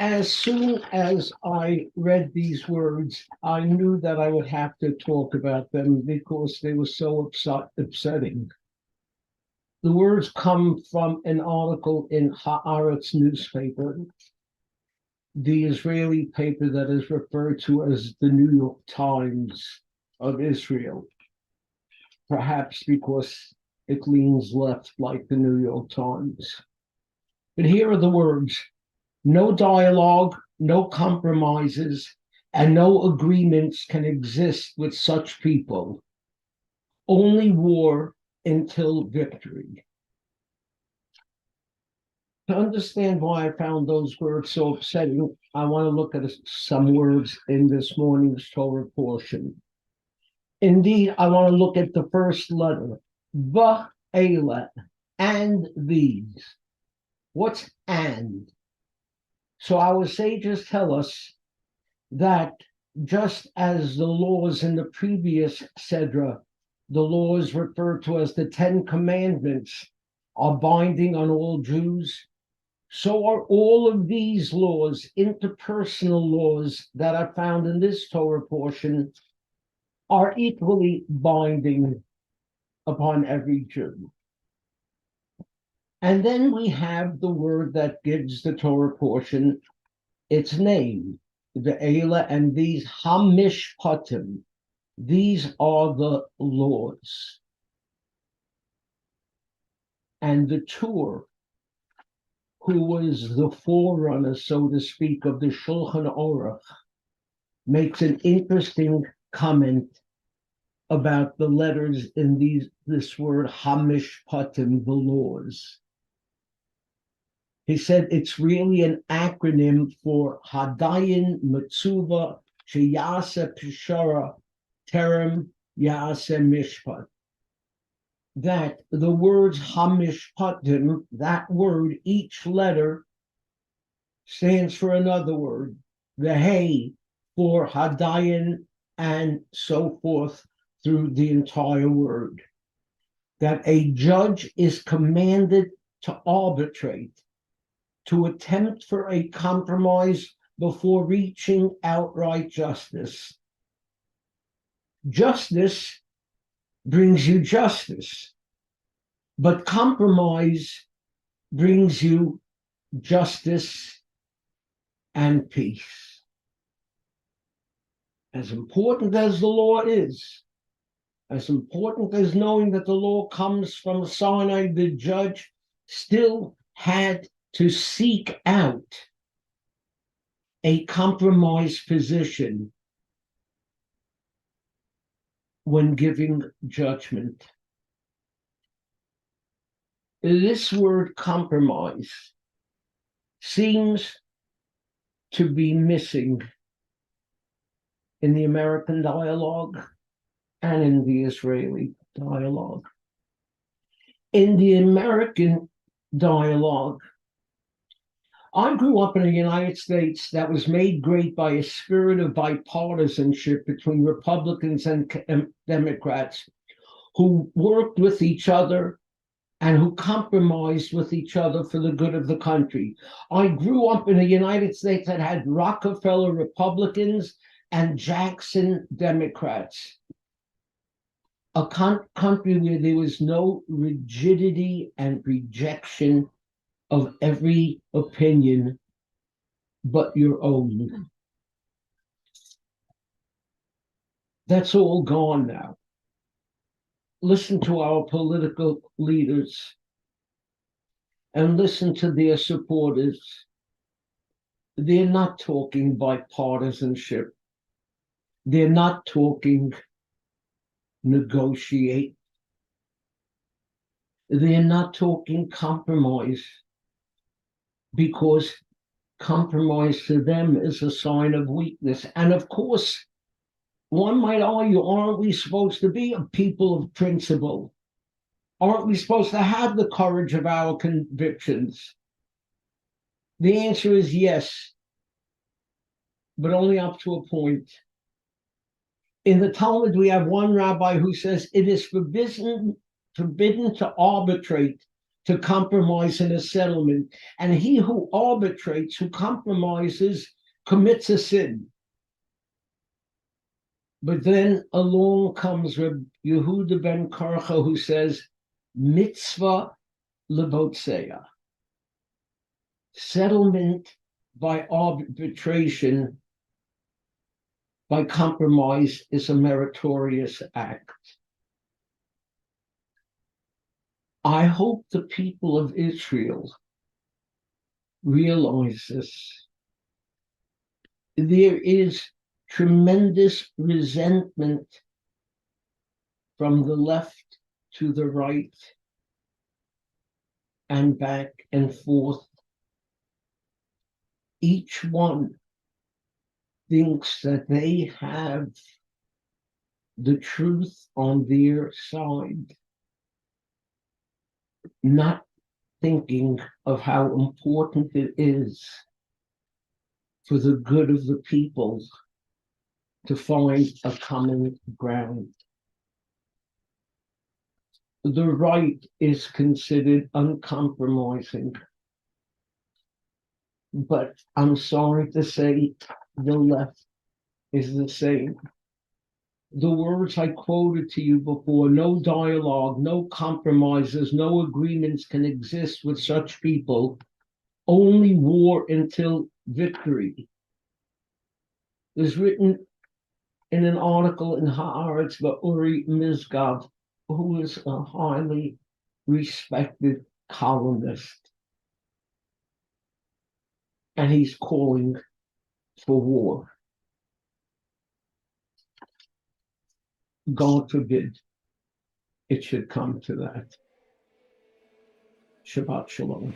As soon as I read these words, I knew that I would have to talk about them because they were so upsetting. The words come from an article in Haaretz newspaper, the Israeli paper that is referred to as the New York Times of Israel, perhaps because it leans left like the New York Times. But here are the words: no dialogue, no compromises, and no agreements can exist with such people. Only war until victory. To understand why I found those words so upsetting, I want to look at some words in this morning's Torah portion. Indeed, I want to look at the first letter, Va'ela, and these. What's and? So our sages tell us that just as the laws in the previous Sedra, the laws referred to as the 10 Commandments, are binding on all Jews, so are all of these laws, interpersonal laws that are found in this Torah portion, are equally binding upon every Jew. And then we have the word that gives the Torah portion its name, the Eila, and these Mishpatim. These are the laws. And the Tur, who was the forerunner, so to speak, of the Shulchan Aruch, makes an interesting comment about the letters in this word Mishpatim, the laws. He said it's really an acronym for Hadayin Metzuva Sheyase Pishara Terem Yase Mishpat. That the words Hamishpatim, that word, each letter stands for another word. The Hey for Hadayin, and so forth through the entire word. That a judge is commanded to arbitrate, to attempt for a compromise before reaching outright justice. Justice brings you justice, but compromise brings you justice and peace. As important as the law is, as important as knowing that the law comes from Sinai, the judge still had to seek out a compromise position when giving judgment. This word compromise seems to be missing in the American dialogue and in the Israeli dialogue. In the American dialogue, I grew up in the United States that was made great by a spirit of bipartisanship between Republicans and Democrats who worked with each other and who compromised with each other for the good of the country. I grew up in a United States that had Rockefeller Republicans and Jackson Democrats, a country where there was no rigidity and rejection of every opinion but your own. That's all gone now. Listen to our political leaders and listen to their supporters. They're not talking bipartisanship. They're not talking negotiate. They're not talking compromise, because compromise to them is a sign of weakness. And of course, one might argue, aren't we supposed to be a people of principle? Aren't we supposed to have the courage of our convictions? The answer is yes, but only up to a point. In the Talmud, we have one rabbi who says it is forbidden to arbitrate to compromise in a settlement. And he who arbitrates, who compromises, commits a sin. But then along comes Reb Yehuda ben Karcha, who says, mitzvah lebotseya. Settlement by arbitration, by compromise, is a meritorious act. I hope the people of Israel realize this. There is tremendous resentment from the left to the right and back and forth. Each one thinks that they have the truth on their side, not thinking of how important it is for the good of the people to find a common ground. The right is considered uncompromising, but I'm sorry to say the left is the same. The words I quoted to you before, no dialogue, no compromises, no agreements can exist with such people, only war until victory, is written in an article in Haaretz by Uri Mizgav, who is a highly respected columnist. And he's calling for war. God forbid it should come to that. Shabbat Shalom.